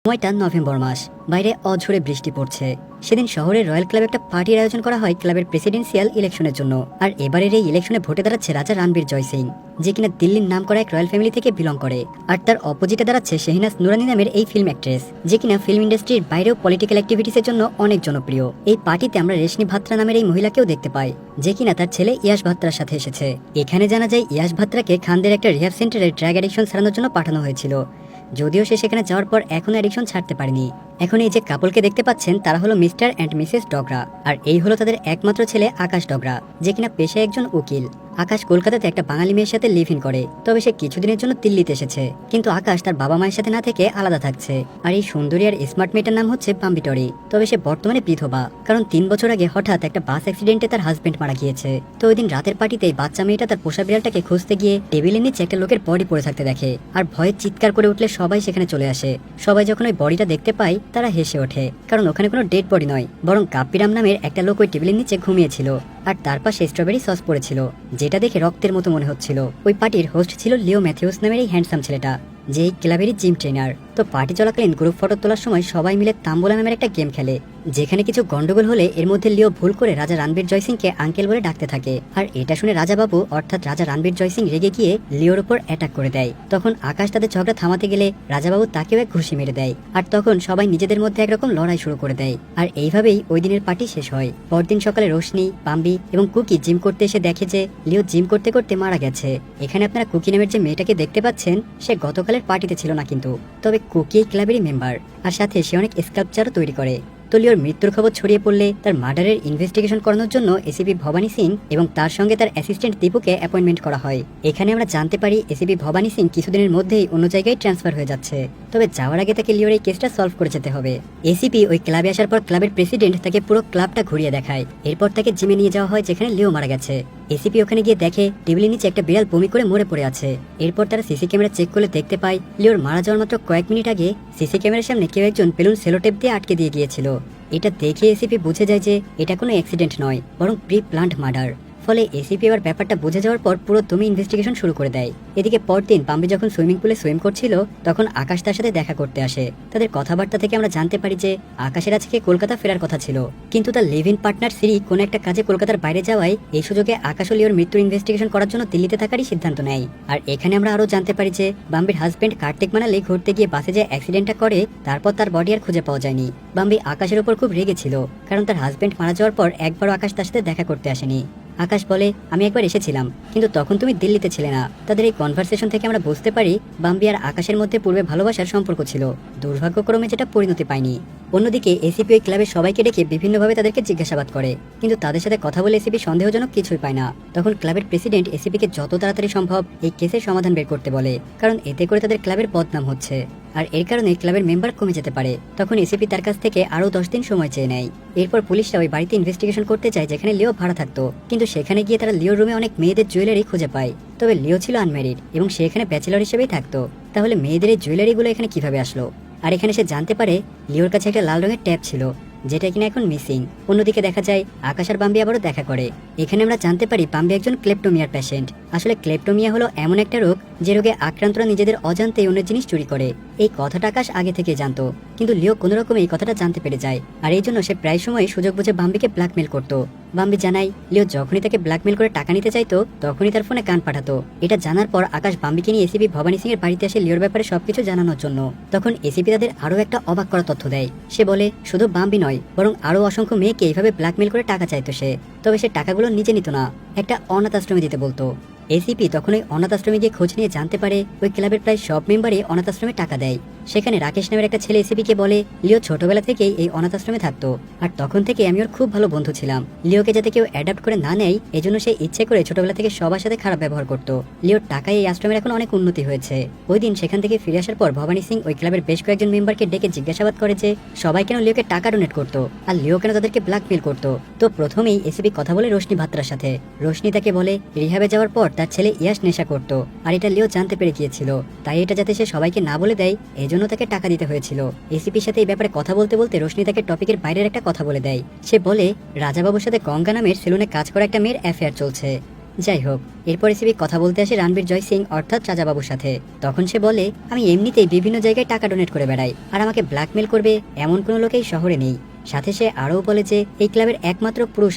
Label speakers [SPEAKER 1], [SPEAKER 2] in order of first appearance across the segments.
[SPEAKER 1] সময়টা নভেম্বর মাস, বাইরে অঝোরে বৃষ্টি পড়ছে। সেদিন শহরের রয়্যাল ক্লাবে একটা পার্টির আয়োজন করা হয় ক্লাবের প্রেসিডেন্সিয়াল ইলেকশনের জন্য। আর এবারের এই ইলেকশনে ভোটে দাঁড়াচ্ছে রাজা রণবীর জয় সিং, যে কিনা দিল্লির নাম করা এক রয়্যাল ফ্যামিলি থেকে বিলং করে। আর তার অপোজিটে দাঁড়াচ্ছে শেহনাজ নুরানি নামের এই ফিল্ম অ্যাক্ট্রেস, যে কিনা ফিল্ম ইন্ডাস্ট্রির বাইরেও পলিটিক্যাল অ্যাক্টিভিটিসের জন্য অনেক জনপ্রিয়। এই পার্টিতে আমরা রেশমি ভাত্রা নামের এই মহিলাকেও দেখতে পাই, যে কিনা তার ছেলে ইয়াশ ভাত্রার সাথে এসেছে। এখানে জানা যায় ইয়াশ ভাত্রাকে খানদের একটা রিহ্যাব সেন্টারে ড্রাগ অ্যাডিকশন ছাড়ানোর জন্য পাঠানো হয়েছিল, যদিও সে সেখানে যাওয়ার পর এখনো অ্যাডিকশন ছাড়তে পারেনি। এখন এই যে কাপলকে দেখতে পাচ্ছেন তারা হলো মিস্টার অ্যান্ড মিসেস ডগরা, আর এই হলো তাদের একমাত্র ছেলে আকাশ ডগরা, যে কিনা পেশায় একজন উকিল। আকাশ কলকাতাতে একটা বাঙালি মেয়ের সাথে লিভ ইন করে, তবে সে কিছুদিনের জন্য দিল্লিতে এসেছে। কিন্তু আকাশ তার বাবা মায়ের সাথে না থেকে আলাদা থাকছে। আর এই সুন্দরী আর স্মার্ট মেয়েটার নাম হচ্ছে পাম্বিটরি, তবে সে বর্তমানে বিধবা, কারণ 3 বছর আগে হঠাৎ একটা বাস অ্যাক্সিডেন্টে তার হাজবেন্ড মারা গিয়েছে। তো ওই দিন রাতের পার্টিতে বাচ্চা মেয়েটা তার পোষা বিড়ালটাকে খুঁজতে গিয়ে টেবিলের নিচে একটা লোকের বডি পড়ে থাকতে দেখে, আর ভয়ে চিৎকার করে উঠলে সবাই সেখানে চলে আসে। সবাই যখন ওই বডিটা দেখতে পায় তারা হেসে ওঠে, কারণ ওখানে কোনো ডেড বডি নয়, বরং কাপ্পিরাম নামের একটা লোক ওই টেবিলের নিচে ঘুমিয়েছিল, আর তার পাশে স্ট্রবেরি সস পড়েছিল, যেটা দেখে রক্তের মতো মনে হচ্ছিল। ওই পার্টির হোস্ট ছিল লিও ম্যাথিউস নামের এই হ্যান্ডসাম ছেলেটা, যে এই ক্লাবেরই জিম ট্রেনার। তো পার্টি চলাকালীন গ্রুপ ফটো তোলার সময় সবাই মিলে তাম্বোলা নামের একটা গেম খেলে, যেখানে কিছু গন্ডগোল হলে এর মধ্যে লিও ভুল করে রাজা রণবীর জয় সিংকে আঙ্কেল বলে ডাকতে থাকে। আর এটা শুনে রাজা বাবু অর্থাৎ রাজা রণবীর জয় সিং রেগে গিয়ে লিওর উপর অ্যাটাক করে দেয়। তখন আকাশ তাদের ঝগড়া থামাতে গেলে রাজা বাবু তাকেও এক ঘুষি মেরে দেয়, আর তখন সবাই নিজেদের মধ্যে একরকম লড়াই শুরু করে দেয়। আর এইভাবেই ওই দিনের পার্টি শেষ হয়। পরদিন সকালে রোশনি, পাম্বি এবং কুকি জিম করতে এসে দেখে যে লিও জিম করতে করতে মারা গেছে। এখানে আপনারা কুকি নামের যে মেয়েটাকে দেখতে পাচ্ছেন, সে গতকালের পার্টিতে ছিল না কিন্তু, তবে কুকি এই ক্লাবেরই মেম্বার, আর সাথে সে অনেক স্কাল্পচারও তৈরি করে। তো লিওর মৃত্যুর খবর ছড়িয়ে পড়লে তার মার্ডারের ইনভেস্টিগেশন করানোর জন্য এসিপি ভবানী সিং এবং তার সঙ্গে তার অ্যাসিস্ট্যান্ট দীপুকে অ্যাপয়েন্টমেন্ট করা হয়। এখানে আমরা জানতে পারি এসিপি ভবানী সিং কিছুদিনের মধ্যেই অন্য জায়গায় ট্রান্সফার হয়ে যাচ্ছে, তবে যাওয়ার আগে তাকে লিওর এই কেসটা সলভ করে যেতে হবে। এসিপি ওই ক্লাবে আসার পর ক্লাবের প্রেসিডেন্ট তাকে পুরো ক্লাবটা ঘুরিয়ে দেখায়। এরপর তাকে জিমে নিয়ে যাওয়া হয় যেখানে লিও মারা গেছে। এসিপি ওখানে গিয়ে দেখে টেবিলের নিচে একটা বিড়াল বমি করে মরে পড়ে আছে। এরপর তারা সিসি ক্যামেরা চেক করলে দেখতে পায় লিওর মারা যাওয়ার মাত্র কয়েক মিনিট আগে সিসি ক্যামেরার সামনে কেউ একজন বেলুন সেলোটেপ দিয়ে আটকে দিয়ে গিয়েছিল। এটা দেখে এসিপি বুঝে যায় যে এটা কোনো অ্যাক্সিডেন্ট নয়, বরং প্রি প্ল্যান্ড মার্ডার। ফলে এসিপি এবার ব্যাপারটা বুঝে যাওয়ার পর পুরো দমে ইনভেস্টিগেশন শুরু করে দেয়। এদিকে পরদিন পাম্বি যখন সুইমিং পুলে সুইম করছিল, তখন আকাশ তার সাথে দেখা করতে আসে। তাদের কথাবার্তা থেকে আমরা জানতে পারি যে আকাশের আজকে কলকাতা ফেরার কথা ছিল, কিন্তু তার লিভ ইন পার্টনার সিরি কোনো একটা কাজে কলকাতার বাইরে যাওয়ায় এই সুযোগে আকাশ ও লিওর মৃত্যুর ইনভেস্টিগেশন করার জন্য দিল্লিতে থাকারই সিদ্ধান্ত নেয়। আর এখানে আমরা আরো জানতে পারি যে বাম্বির হাজবেন্ড কার্তিক মানালি ঘুরতে গিয়ে বাসে যে অ্যাক্সিডেন্টটা করে, তারপর তার বডি আর খুঁজে পাওয়া যায়নি। বাম্বি আকাশের উপর খুব রেগেছিল, কারণ তার হাজবেন্ড মারা যাওয়ার পর একবারও আকাশ তার সাথে দেখা করতে আসেনি। আকাশ বলে, আমি একবার এসেছিলাম, কিন্তু তখন তুমি দিল্লিতে ছিলে না। তাদের এই কনভারসেশন থেকে আমরা বুঝতে পারি বাম্বি আর আকাশের মধ্যে পূর্বে ভালোবাসার সম্পর্ক ছিল, দুর্ভাগ্যক্রমে যেটা পরিণতি পায়নি। অন্যদিকে এসিপি ওই ক্লাবের সবাইকে ডেকে বিভিন্নভাবে তাদেরকে জিজ্ঞাসাবাদ করে, কিন্তু তাদের সাথে কথা বলে এসিপি সন্দেহজনক কিছুই পায় না। তখন ক্লাবের প্রেসিডেন্ট এসিপিকে যত তাড়াতাড়ি সম্ভব এই কেসের সমাধান বের করতে বলে, কারণ এতে করে তাদের ক্লাবের বদনাম হচ্ছে, আর এর কারণে ক্লাবের মেম্বার কমে যেতে পারে। তখন এসিপি তার কাছ থেকে আরো 10 দিন সময় চেয়ে নেয়। এরপর পুলিশরা ওই বাড়িতে ইনভেস্টিগেশন করতে চায় যেখানে লিও ভাড়া থাকতো, কিন্তু সেখানে গিয়ে তারা লিওর রুমে অনেক মেয়েদের জুয়েলারি খুঁজে পায়। তবে লিও ছিল আনম্যারিড এবং সে এখানে ব্যাচেলর হিসেবেই থাকতো। তাহলে মেয়েদের এই জুয়েলারিগুলো এখানে কিভাবে আসলো? আর এখানে সে জানতে পারে লিওর কাছে একটা লাল রঙের ট্যাপ ছিল, যেটা কিনা এখন মিসিং। অন্যদিকে দেখা যায় আকাশ আর বাম্বি আবারও দেখা করে। এখানে আমরা জানতে পারি বাম্বি একজন ক্লেপ্টোমিয়ার পেশেন্ট। আসলে ক্লেপ্টোমিয়া হলো এমন একটা রোগ যে রোগে আক্রান্তরা নিজেদের অজান্তেই অন্য জিনিস চুরি করে। এই কথাটা আকাশ আগে থেকে জানতো, কিন্তু লিও কোনো রকমে এই কথাটা জানতে পেরে যায়, আর এই জন্য সে প্রায় সময় সুযোগ বুঝে বাম্বিকে ব্ল্যাকমেল করতো। বাম্বি জানায় লিও যখনই তাকে ব্ল্যাকমেল করে টাকা নিতে চাইতো তখনই তার ফোনে গান পাঠাতো। এটা জানার পর আকাশ বাম্বিকে নিয়ে এসিপি ভবানী সিং এর বাড়িতে আসে লিওর ব্যাপারে সবকিছু জানানোর জন্য। তখন এসিপি তাদের আরো একটা অবাক করা তথ্য দেয়। সে বলে শুধু বাম্বি নয়, বরং আরো অসংখ্য মেয়েকে এইভাবে ব্ল্যাকমেল করে টাকা চাইতো সে, তবে সে টাকাগুলো নিজে নিত না, একটা অনাথ আশ্রমে দিতে বলতো। এসিপি তখন ওই অনাথ আশ্রমে গিয়ে খোঁজ নিয়ে জানতে পারে ওই ক্লাবের প্রায় সব মেম্বারই অনাথ আশ্রমে টাকা দেয়। সেখানে রাকেশ নামের একটা ছেলে এসিপিকে বলে লিও ছোটবেলা থেকেই এই অনাথ আশ্রমে থাকতো, আর তখন থেকে আমি ওর খুব ভালো বন্ধু ছিলাম। লিওকে যাতে কেউ অ্যাডাপ্ট করে না নেয় এজন্য সে ইচ্ছে করে ছোটবেলা থেকে সবার সাথে খারাপ ব্যবহার করতো। লিওর টাকায় এই আশ্রমের এখন অনেক উন্নতি হয়েছে। ওই দিন সেখান থেকে ফিরে আসার পর ভবানী সিং ওই ক্লাবের বেশ কয়েকজন মেম্বারকে ডেকে জিজ্ঞাসাবাদ করে যে সবাই কেন লিওকে টাকা ডোনেট করতো আর লিও কেন তাদেরকে ব্ল্যাকমেল করতো। তো প্রথমেই এসিপি কথা বলে রোশনি ভাত্রার সাথে। রোশনি তাকে বলে রিহাবে যাওয়ার পর তার ছেলে ইয়াশ নেশা করতো, আর এটা লিও জানতে পেরে গিয়েছিল, তাই এটা যাতে সে সবাইকে না বলে দেয় এজন্য তাকে টাকা দিতে হয়েছিল। এসিপির সাথে এই ব্যাপারে কথা বলতে বলতে রোশনি তাকে টপিকের বাইরের একটা কথা বলে দেয়। সে বলে রাজাবাবুর সাথে গঙ্গা নামের সেলুনে কাজ করা একটা মেয়ের অ্যাফেয়ার চলছে। যাই হোক, এরপর এসিবি কথা বলতে আসে রণবীর জয় সিং অর্থাৎ রাজাবাবুর সাথে। তখন সে বলে, আমি এমনিতেই বিভিন্ন জায়গায় টাকা ডোনেট করে বেড়াই, আর আমাকে ব্ল্যাকমেল করবে এমন কোনো লোক এই শহরে নেই। সাথে সে আরও বলে যে এই ক্লাবের একমাত্র পুরুষ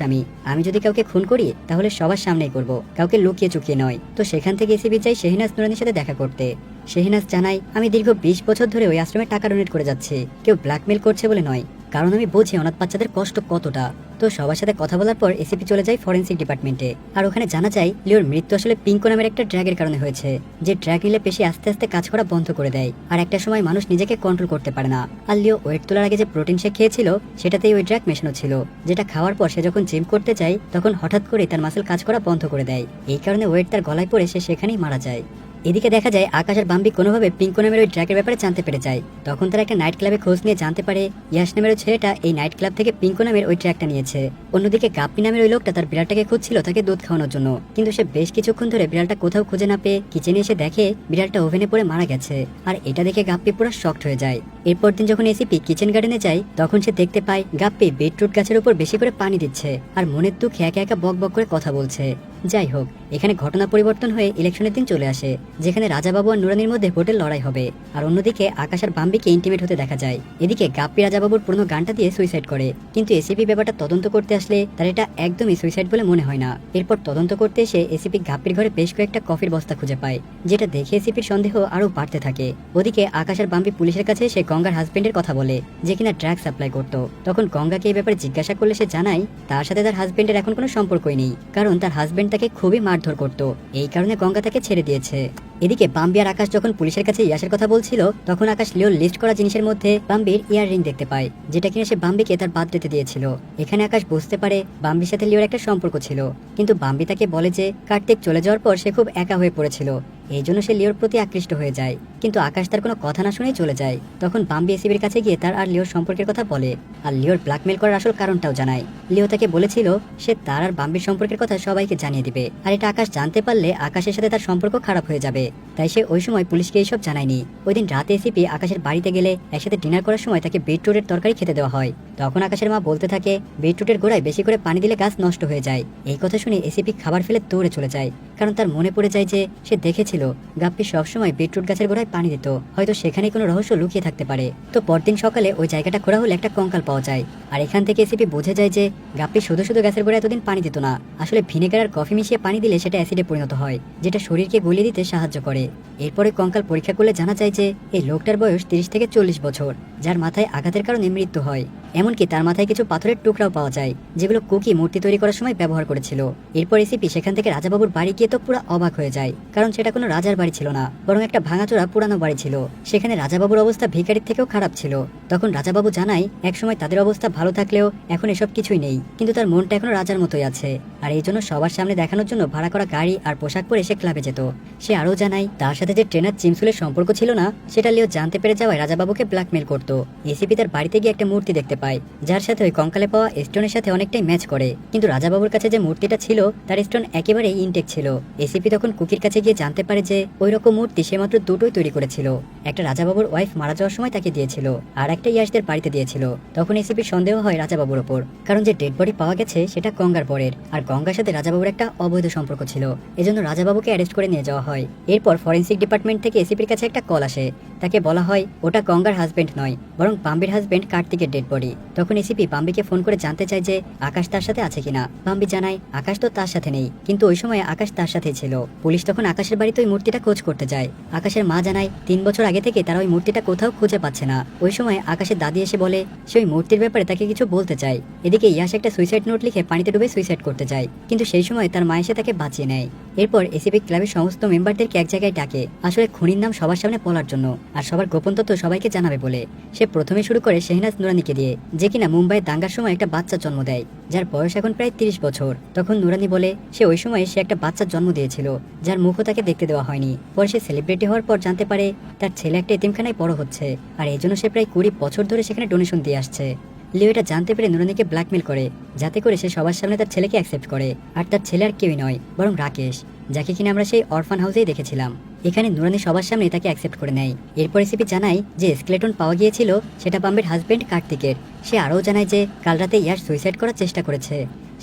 [SPEAKER 1] আমি যদি কাউকে খুন করি তাহলে সবার সামনেই করব, কাউকে লুকিয়ে চুকিয়ে নয়। তো সেখান থেকে এসিবি চাই শেহনাজ নুরানির সাথে দেখা করতে। শেহনাজ জানায়, আমি দীর্ঘ 20 বছর ধরে ওই আশ্রমে টাকা ডোনেট করে যাচ্ছি, কেউ ব্ল্যাকমেল করছে বলে নয়, কারণ আমি বুঝি অনাথ বাচ্চাদের কষ্ট কতটা। তো সবার সাথে কথা বলার পর এসিপি চলে যায় ফরেন্সিক ডিপার্টমেন্টে, আর ওখানে জানা যায় লিওর মৃত্যু আসলে পিঙ্কো নামের একটা ড্র্যাগের কারণে হয়েছে, যে ড্র্যাগ নিলে পেশি আস্তে আস্তে কাজ করা বন্ধ করে দেয়, আর একটা সময় মানুষ নিজেকে কন্ট্রোল করতে পারে না। আর লিও ওয়েট তোলার আগে যে প্রোটিন শেক খেয়েছিল সেটাতেই ওই ড্র্যাগ মেশানো ছিল, যেটা খাওয়ার পর সে যখন জিম করতে যায় তখন হঠাৎ করে তার মাসেল কাজ করা বন্ধ করে দেয়। এই কারণে ওয়েট তার গলায় পড়ে সে সেখানেই মারা যায়। এদিকে দেখা যায় আকাশ আর বাম্বি কোনোভাবে পিঙ্কো নামের ওই ড্র্যাগের ব্যাপারে জানতে পেরে যায়। তখন তারা একটা নাইট ক্লাবে খোঁজ নিয়ে জানতে পারে ইয়াশ নামের ওই ছেলেটা এই নাইট ক্লাব থেকে পিঙ্কো নামের ওই ড্র্যাগটা নিয়েছে। অন্যদিকে গাপ্পি নামের ওই লোকটা তার বিড়ালটাকে খুঁজছিল তাকে দুধ খাওয়ানোর জন্য, কিন্তু সে বেশ কিছুক্ষণ ধরে বিড়ালটা কোথাও খুঁজে না পেয়ে কিচেনে এসে দেখে বিড়ালটা ওভেনে পড়ে মারা গেছে। আর এটা দেখে গাপ্পি পুরো শকড হয়ে যায়। এরপর দিন যখন এসিপি কিচেন গার্ডেনে যায় তখন সে দেখতে পায় গাপ্পি বিটরুট গাছের উপর বেশি করে পানি দিচ্ছে আর মনের দুঃখে একা একা বক বক করে কথা বলছে। যাই হোক, এখানে ঘটনা পরিবর্তন হয়ে ইলেকশনের দিন চলে আসে, যেখানে রাজাবাবু আর নুরানির মধ্যে ভোটের লড়াই হবে। আর অন্যদিকে আকাশ আর বাম্বিকে ইন্টিমেট হতে দেখা যায়। এদিকে গাপ্পি রাজাবাবুর পুরনো গানটা দিয়ে সুইসাইড করে, কিন্তু এসিপি ব্যাপারটা তদন্ত করতে আসলে তার এটা একদমই সুইসাইড বলে মনে হয় না। এরপর তদন্ত করতে এসে এসিপি গাপ্পির ঘরে বেশ কয়েকটা কফির বস্তা খুঁজে পায়, যেটা দেখে এসিপির সন্দেহ আরো বাড়তে থাকে। ওদিকে আকাশ আর বাম্বি পুলিশের কাছে এসে গঙ্গার হাজবেন্ডের কথা বলে, যে কিনা ড্রাগ সাপ্লাই করতো। তখন গঙ্গাকে এই ব্যাপারে জিজ্ঞাসা করলে সে জানায় তার সাথে তার হাজবেন্ডের এখন কোনো সম্পর্কই নেই, কারণ তার হাজবেন্ড তাকে খুবই মারধর করতো, এই কারণে গঙ্গা তাকে ছেড়ে দিয়েছে। এদিকে বাম্বি আর আকাশ যখন পুলিশের কাছে ইয়াসের কথা বলছিল তখন আকাশ লিওর লিস্ট করা জিনিসের মধ্যে বাম্বির ইয়াররিং দেখতে পায়, যেটা কিনা সে বাম্বিকে তার বার্থডেতে দিয়েছিল। এখানে আকাশ বুঝতে পারে বাম্বির সাথে লিওর একটা সম্পর্ক ছিল, কিন্তু বাম্বি তাকে বলে যে কার্তিক চলে যাওয়ার পর সে খুব একা হয়ে পড়েছিল, এই জন্য সে লিওর প্রতি আকৃষ্ট হয়ে যায়। কিন্তু আকাশ তার কোনো কথা না শুনেই চলে যায়। তখন বাম্বি এসিবির কাছে গিয়ে তার আর লিওর সম্পর্কের কথা বলে, আর লিওর ব্ল্যাকমেল করার আসল কারণটাও জানায়। লিও তাকে বলেছিল সে তার আর বাম্বির সম্পর্কের কথা সবাইকে জানিয়ে দিবে, আর এটা আকাশ জানতে পারলে আকাশের সাথে তার সম্পর্ক খারাপ হয়ে যাবে, তাই সে ওই সময় পুলিশকে এইসব জানায়নি। ওই দিন রাতে এসিপি আকাশের বাড়িতে গেলে একসাথে ডিনার করার সময় তাকে বিটরুটের তরকারি খেতে দেওয়া হয়। তখন আকাশের মা বলতে থাকে বিটরুটের গোড়ায় বেশি করে পানি দিলে গাছ নষ্ট হয়ে যায়। এই কথা শুনে এসিপি খাবার ফেলে দৌড়ে চলে যায়, কারণ তার মনে পড়ে যায় যে সে দেখেছিল গাপ্পি সবসময় বিটরুট গাছের গোড়ায় পানি দিত, হয়তো সেখানে কোনো রহস্য লুকিয়ে থাকতে পারে। তো পরদিন সকালে ওই জায়গাটা খোঁড়া হলে একটা কঙ্কাল পাওয়া যায়, আর এখান থেকে এসিপি বুঝে যায় যে গাপ্পি শুধু শুধু গাছের গোড়ায় এতদিন পানি দিত না, আসলে ভিনেগার আর কফি মিশিয়ে পানি দিলে সেটা অ্যাসিডে পরিণত হয়, যেটা শরীরকে গলিয়ে দিতে সাহায্য করে। এরপরে কঙ্কাল পরীক্ষা করলে জানা যায় যে এই লোকটার বয়স 30 থেকে 40 বছর, যার মাথায় আঘাতের কারণে মৃত্যু হয়। এমনকি তার মাথায় কিছু পাথরের টুকরাও পাওয়া যায়, যেগুলো কুকি মূর্তি তৈরি করার সময় ব্যবহার করেছিল। এরপর এসিপি সেখান থেকে রাজাবাবুর বাড়ি গিয়ে তো পুরো অবাক হয়ে যায়, কারণ সেটা কোনো রাজার বাড়ি ছিল না, বরং একটা ভাঙাচোরা পুরানো বাড়ি ছিল। সেখানে রাজাবাবুর অবস্থা ভিখারির থেকেও খারাপ ছিল। তখন রাজাবাবু জানায় একসময় তাদের অবস্থা ভালো থাকলেও এখন এসব কিছুই নেই, কিন্তু তার মনটা এখনো রাজার মতোই আছে, আর এই জন্য সবার সামনে দেখানোর জন্য ভাড়া করা গাড়ি আর পোশাক পরে সে ক্লাবে যেত। সে আরও জানায় তার সাথে যে ট্রেনার চিমসুলের সম্পর্ক ছিল না সেটা লিও জানতে পেরে যাওয়ায় রাজাবাবুকে ব্ল্যাকমেল করতো। এসিপি তার বাড়িতে গিয়ে একটা মূর্তি দেখতে পায়, যার সাথে ওই কঙ্কালে পাওয়া স্টোনের সাথে অনেকটাই ম্যাচ করে, কিন্তু রাজাবাবুর কাছে যে মূর্তিটা ছিল তার স্টোন একেবারেই ইনটেক ছিল। এসিপি তখন কুকির কাছে গিয়ে জানতে পারে যে ওই রকম মূর্তি সে মাত্র দুটোই তৈরি করেছিল, একটা রাজাবাবুর ওয়াইফ মারা যাওয়ার সময় তাকে দিয়েছিল, আর একটা ইয়াসদের বাড়িতে দিয়েছিল। তখন এসিপির সন্দেহ হয় রাজাবাবুর ওপর, কারণ যে ডেড বডি পাওয়া গেছে সেটা গঙ্গার পরের, আর গঙ্গার সাথে রাজাবাবুর একটা অবৈধ সম্পর্ক ছিল, এজন্য রাজাবাবুকে অ্যারেস্ট করে নিয়ে যাওয়া হয়। এরপর ফরেন্সিক ডিপার্টমেন্ট থেকে এসিপির কাছে একটা কল আসে, তাকে বলা হয় ওটা গঙ্গার হাজবেন্ড নয়, বরং বাম্বির হাজবেন্ড কার্তিকের ডেড বডি। তখন এসিপি বাম্বিকে ফোন করে জানতে চায় যে আকাশ তার সাথে আছে কিনা। বাম্বি জানায় আকাশ তো তার সাথে নেই, কিন্তু ওই সময় আকাশ তার সাথেই ছিল। পুলিশ তখন আকাশের বাড়িতে ওই মূর্তিটা খোঁজ করতে যায়। আকাশের মা জানায় 3 বছর আগে থেকে তারা ওই মূর্তিটা কোথাও খুঁজে পাচ্ছে না। ওই সময় আকাশের দাদি এসে বলে সে ওই মূর্তির ব্যাপারে তাকে কিছু বলতে চায়। এদিকে ইয়াস একটা সুইসাইড নোট লিখে পানিতে ডুবে সুইসাইড করতে যায়, কিন্তু সেই সময় তার মা এসে তাকে বাঁচিয়ে নেয়। এরপর এসিপি ক্লাবের সমস্ত মেম্বারদেরকে এক জায়গায় ডাকে, আসলে খুনির নাম সবার সামনে বলার জন্য, আর সবার গোপন তথ্য সবাইকে জানাবে বলে। সে প্রথমে শুরু করে শেহনাজ নুরানিকে দিয়ে, যে কিনা মুম্বাইয়ের দাঙ্গার সময় একটা বাচ্চার জন্ম দেয়, যার বয়স এখন প্রায় 30 বছর। তখন নুরানি বলে সে ওই সময় সে একটা বাচ্চার জন্ম দিয়েছিল, যার মুখও তাকে দেখতে দেওয়া হয়নি। পরে সে সেলিব্রিটি হওয়ার পর জানতে পারে তার ছেলে একটা এতিমখানায় বড় হচ্ছে, আর এই জন্য সে প্রায় 20 বছর ধরে সেখানে ডোনেশন দিয়ে আসছে। লিও এটা জানতে পেরে নুরানিকে ব্ল্যাকমেল করে, যাতে করে সে সবার সামনে তার ছেলেকে অ্যাকসেপ্ট করে। আর তার ছেলে আর কেউই নয়, বরং রাকেশ, যাকে কিনা আমরা সেই অরফান হাউসেই দেখেছিলাম। এখানে নুরানি সবার সামনে তাকে অ্যাকসেপ্ট করে নেয়। এরপর এসিপি জানায় যে স্কেলেটন পাওয়া গিয়েছিল সেটা বাম্বের হাজবেন্ড কার্তিকের। সে আরও জানায় যে কাল রাতে ইয়াস সুইসাইড করার চেষ্টা করেছে।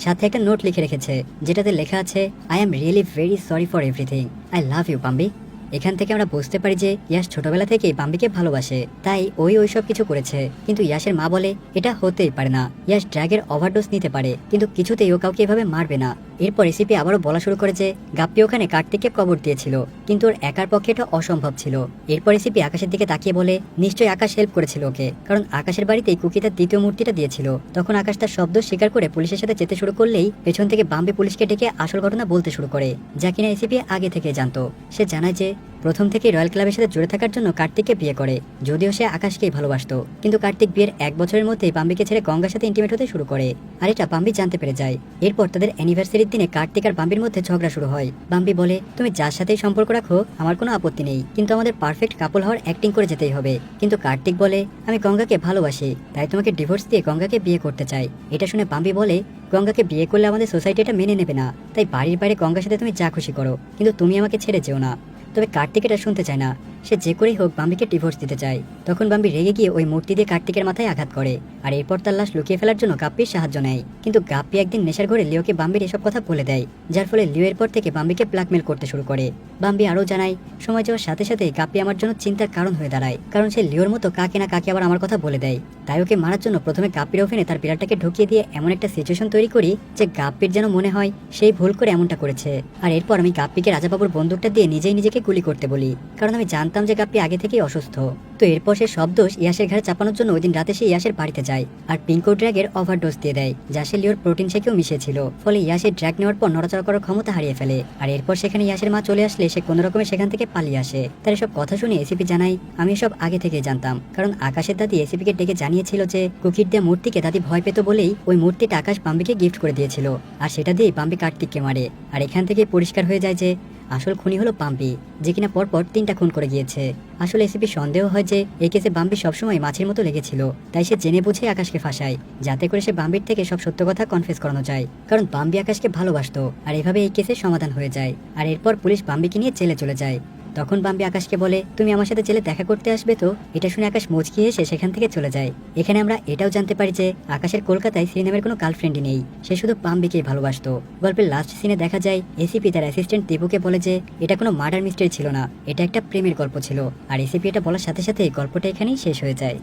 [SPEAKER 1] সাথে একটা নোট লিখে রেখেছে, যেটাতে লেখা আছে, I am really very sorry for everything, I love you Bambi. এখান থেকে আমরা বুঝতে পারি যে ইয়াশ ছোটবেলা থেকেই বাম্বিকে ভালোবাসে, তাই ওই সব কিছু করেছে। কিন্তু ইয়াশের মা বলে এটা হতেই পারে না, ইয়াশ ড্রাগের ওভারডোজ নিতে পারে, কিন্তু কিছুতেই ও কাউকে এভাবে মারবে না। এরপর এসিপি আবারও বলা শুরু করে যে গাপ্পি ওখানে কার্তিককে কবর দিয়েছিল, কিন্তু ওর একার পক্ষে এটা অসম্ভব ছিল। এরপর এসিপি আকাশের দিকে তাকিয়ে বলে নিশ্চয়ই আকাশ হেল্প করেছিল ওকে, কারণ আকাশের বাড়িতেই কুকি তার দ্বিতীয় মূর্তিটা দিয়েছিল। তখন আকাশ তার শব্দ স্বীকার করে পুলিশের সাথে যেতে শুরু করলেই পেছন থেকে বাম্বি পুলিশকে ডেকে আসল ঘটনা বলতে শুরু করে, যা কিনা এসিপি আগে থেকে জানতো। সে জানায় যে প্রথম থেকেই রয়্যাল ক্লাবের সাথে জুড়ে থাকার জন্য কার্তিককে বিয়ে করে, যদিও সে আকাশকেই ভালোবাসতো। কিন্তু কার্তিক বিয়ের 1 বছরের মধ্যেই বাম্বিকে ছেড়ে গঙ্গার সাথে ইন্টিমেট হতে শুরু করে, আর এটা বাম্বি জানতে পেরে যায়। এরপর তাদের অ্যানিভার্সারির দিনে কার্তিক আর বাম্বির মধ্যে ঝগড়া শুরু হয়। বাম্বি বলে তুমি যার সাথেই সম্পর্ক রাখো আমার কোনো আপত্তি নেই, কিন্তু আমাদের পারফেক্ট কাপল হওয়ার অ্যাক্টিং করে যেতেই হবে। কিন্তু কার্তিক বলে আমি গঙ্গাকে ভালোবাসি, তাই তোমাকে ডিভোর্স দিয়ে গঙ্গাকে বিয়ে করতে চাই। এটা শুনে বাম্বি বলে গঙ্গাকে বিয়ে করলে আমাদের সোসাইটি এটা মেনে নেবে না, তাই বাড়ির বাইরে গঙ্গার সাথে তুমি যা খুশি করো, কিন্তু তুমি আমাকে ছেড়ে যেও না। তবে কার্তিক এটা শুনতে চায় না, সে যে করেই হোক বাম্বিকে ডিভোর্স দিতে চায়। তখন বাম্বি রেগে গিয়ে ওই মূর্তি দিয়ে কার্তিকের মাথায় আঘাত করে, আর এরপর তার লাশ লুকিয়ে ফেলার জন্য গাপ্পির সাহায্য নেয়। কিন্তু গাপ্পি একদিন নেশার ঘরে লিওকে বাম্বির এসব কথা বলে দেয়, যার ফলে লিও এরপর থেকে বাম্বিকে ব্ল্যাকমেল করতে শুরু করে। বাম্বি আরও জানায় সময় যাওয়ার সাথে সাথে গাপ্পি আমার জন্য চিন্তার কারণ হয়ে দাঁড়ায়, কারণ সে লিওর মতো কাকে না কাকে আবার আমার কথা বলে দেয়। তাই ওকে মারার জন্য প্রথমে গাপ্পির ওভেনে তার বিড়ালটাকে ঢুকিয়ে দিয়ে এমন একটা সিচুয়েশন তৈরি করি যে গাপ্পির যেন মনে হয় সেই ভুল করে এমনটা করেছে। আর এরপর আমি গাপ্পিকে রাজাবাবুর বন্দুকটা দিয়ে নিজেই নিজেকে গুলি করতে বলি, কারণ আমি জানতাম যে গাপ্পি আগে থেকেই অসুস্থ। তো এরপর সে সব দোষ ইয়াসের ঘাড়ে চাপানোর জন্য ওই দিন রাতে সে ইয়াসের বাড়িতে যায় আর পিঙ্কো ড্র্যাগের ওভারডোজ দিয়ে দেয়, যা সে লিওর প্রোটিন শেকেও মিশিয়েছিল। ফলে ইয়াসের ড্র্যাগ নেওয়ার পর নড়াচড়া করার ক্ষমতা হারিয়ে ফেলে। আর এরপর সেখানে ইয়াসের মা চলে আসলে সে কোনো রকমে সেখান থেকে পালিয়ে আসে। তার এসব কথা শুনে এসিপি জানাই আমি এসব আগে থেকেই জানতাম, কারণ আকাশের দাদি এসিপিকে ডেকে জানিয়েছিল যে কুকির দেয়া মূর্তিকে দাদি ভয় পেত বলেই ওই মূর্তিটা আকাশ বাম্বিকে গিফট করে দিয়েছিল, আর সেটা দিয়েই বাম্বি কার্তিককে মারে। আর এখান থেকে পরিষ্কার হয়ে যায় যে আসল খুনি হলো বাম্বি, যে কিনা পরপর 3টা খুন করে গিয়েছে। আসলে এসিপি সন্দেহ হয় যে এই কেসে বাম্বি সবসময় মাছের মতো লেগেছিল, তাই সে জেনে বুঝে আকাশকে ফাঁসায়, যাতে করে সে বাম্বির থেকে সব সত্য কথা কনফেস করানো যায়, কারণ বাম্বি আকাশকে ভালোবাসতো। আর এভাবে এই কেসের সমাধান হয়ে যায়। আর এরপর পুলিশ বাম্বিকে নিয়ে জেলে চলে যায়। তখন বাম্বি আকাশকে বলে তুমি আমার সাথে জেলে দেখা করতে আসবে তো। এটা শুনে আকাশ মুচকি এসে সেখান থেকে চলে যায়। এখানে আমরা এটাও জানতে পারি যে আকাশের কলকাতায় শ্রীনামের কোনো গার্লফ্রেন্ডই নেই, সে শুধু বাম্বিকেই ভালোবাসতো। গল্পের লাস্ট সিনে দেখা যায় এসিপি তার অ্যাসিস্ট্যান্ট দীপুকে বলে যে এটা কোনো মার্ডার মিস্ট্রি ছিল না, এটা একটা প্রেমের গল্প ছিল। আর এসিপি এটা বলার সাথে সাথে গল্পটা এখানেই শেষ হয়ে যায়।